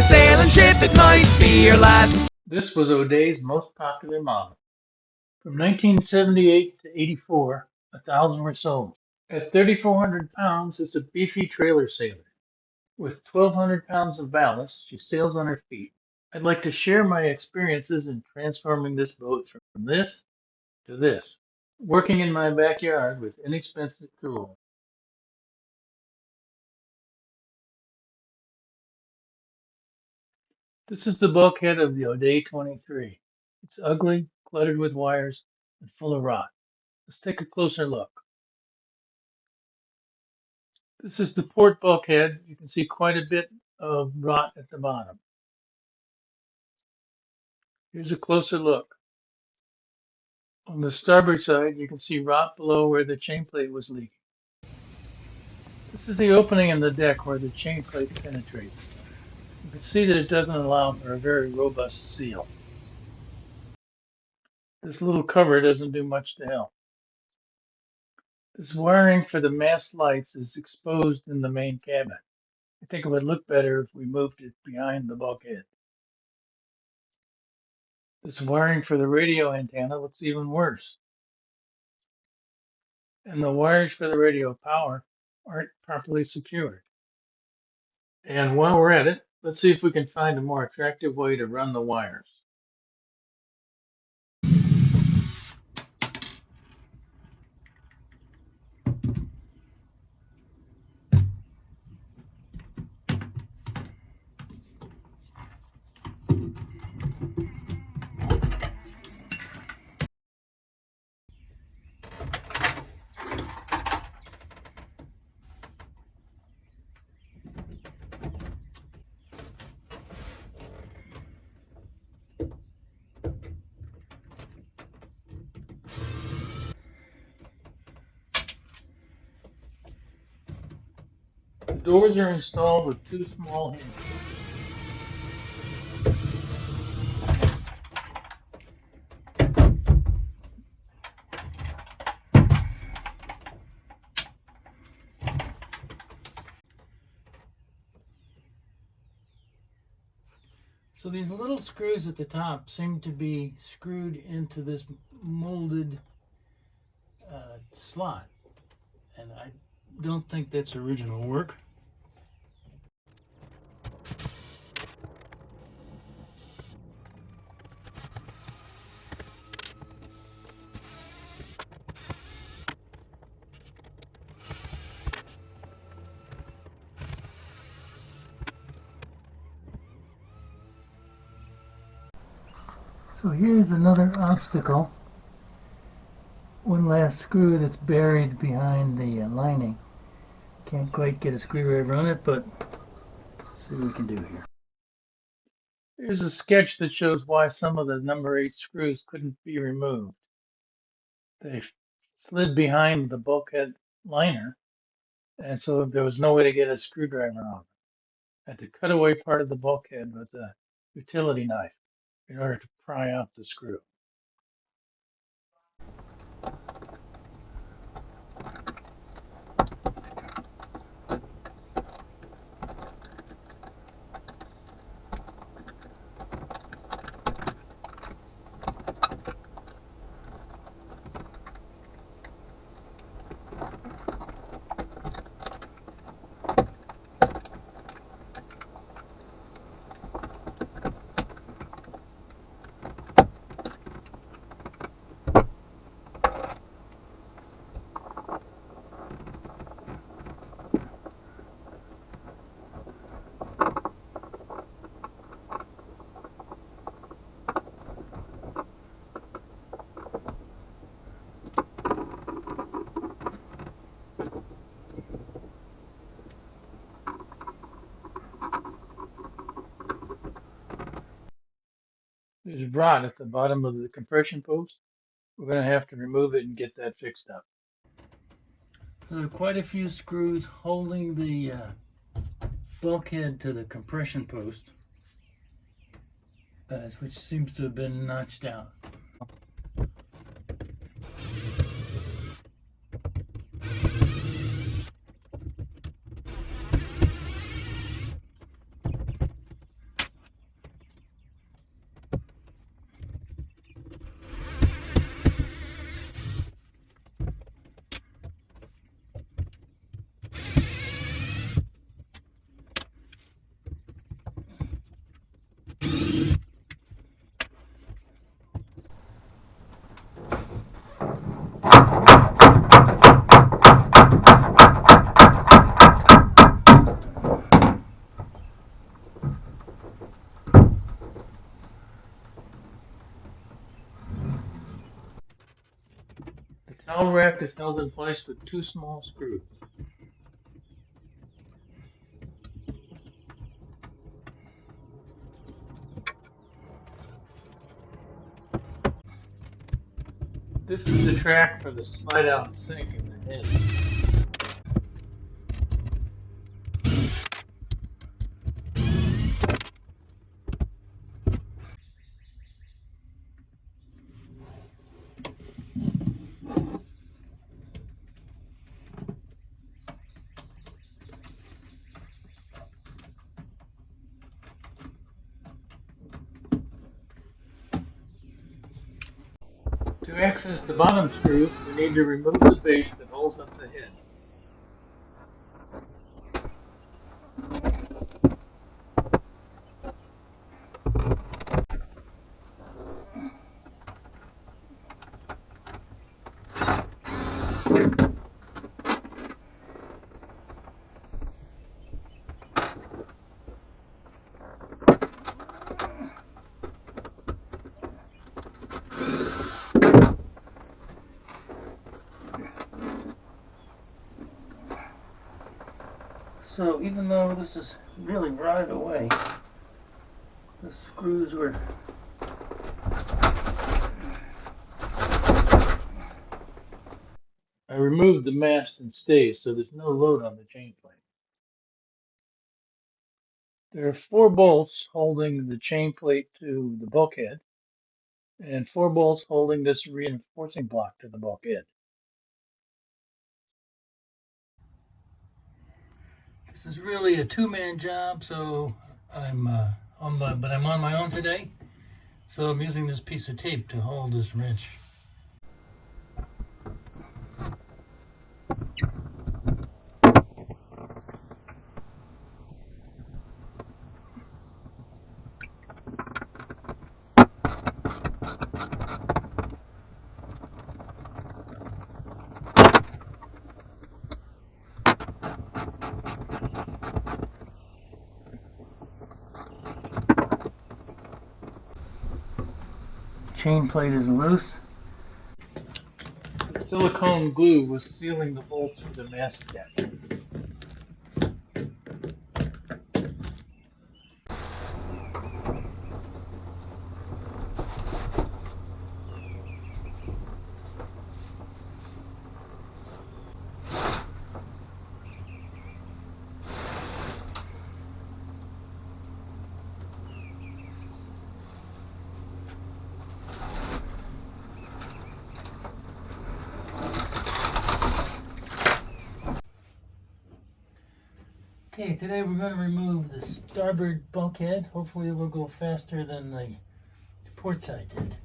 a sailing ship, it might be your last. This was O'Day's most popular model. From 1978 to 84, 1,000 were sold. At 3,400 pounds, it's a beefy trailer sailor. With 1,200 pounds of ballast, she sails on her feet. I'd like to share my experiences in transforming this boat from this to this, working in my backyard with inexpensive tools. This is the bulkhead of the O'Day 23. It's ugly, cluttered with wires, and full of rot. Let's take a closer look. This is the port bulkhead. You can see quite a bit of rot at the bottom. Here's a closer look. On the starboard side, you can see rot below where the chain plate was leaking. This is the opening in the deck where the chain plate penetrates. You can see that it doesn't allow for a very robust seal. This little cover doesn't do much to help. This wiring for the mast lights is exposed in the main cabin. I think it would look better if we moved it behind the bulkhead. This wiring for the radio antenna looks even worse. And the wires for the radio power aren't properly secured. And while we're at it, let's see if we can find a more attractive way to run the wires. The doors are installed with two small hinges. So these little screws at the top seem to be screwed into this molded slot, and I don't think that's original work. So here's another obstacle. One last screw that's buried behind the lining. Can't quite get a screwdriver on it, but let's see what we can do here. Here's a sketch that shows why some of the number 8 screws couldn't be removed. They slid behind the bulkhead liner, and so there was no way to get a screwdriver on. I had to cut away part of the bulkhead with a utility knife in order to pry out the screw. There's rot at the bottom of the compression post. We're going to have to remove it and get that fixed up. There are quite a few screws holding the bulkhead to the compression post, which seems to have been notched out. track is held in place with two small screws. This is the track for the slide-out sink in the head. To access the bottom screws, we need to remove the base that holds up the head. So even though this is really rotted away, the screws were I removed the mast and stays so there's no load on the chain plate. There are 4 bolts holding the chain plate to the bulkhead and 4 bolts holding this reinforcing block to the bulkhead. This is really a two-man job, so I'm on my own today. So I'm using this piece of tape to hold this wrench. Chain plate is loose. The silicone glue was sealing the bolts for the mast step. Okay, today we're going to remove the starboard bulkhead. Hopefully it will go faster than the port side did.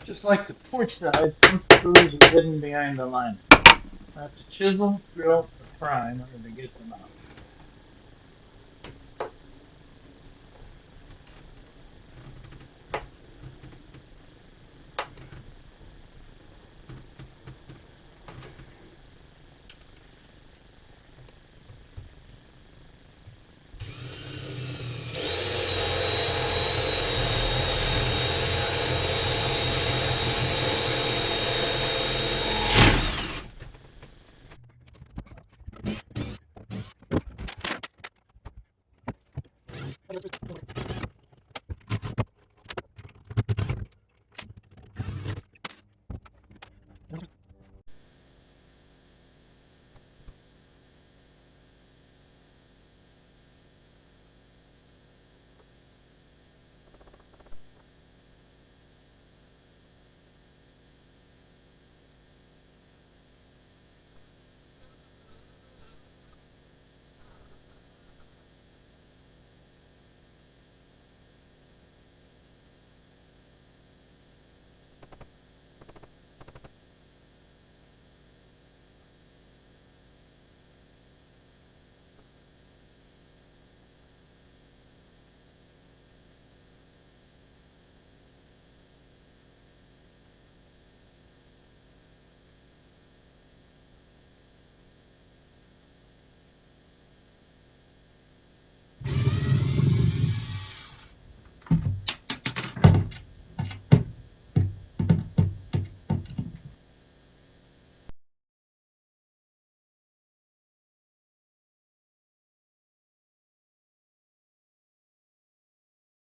Just like the port side, some screws are hidden behind the liner. I have to chisel, drill, or pry in order to get them out.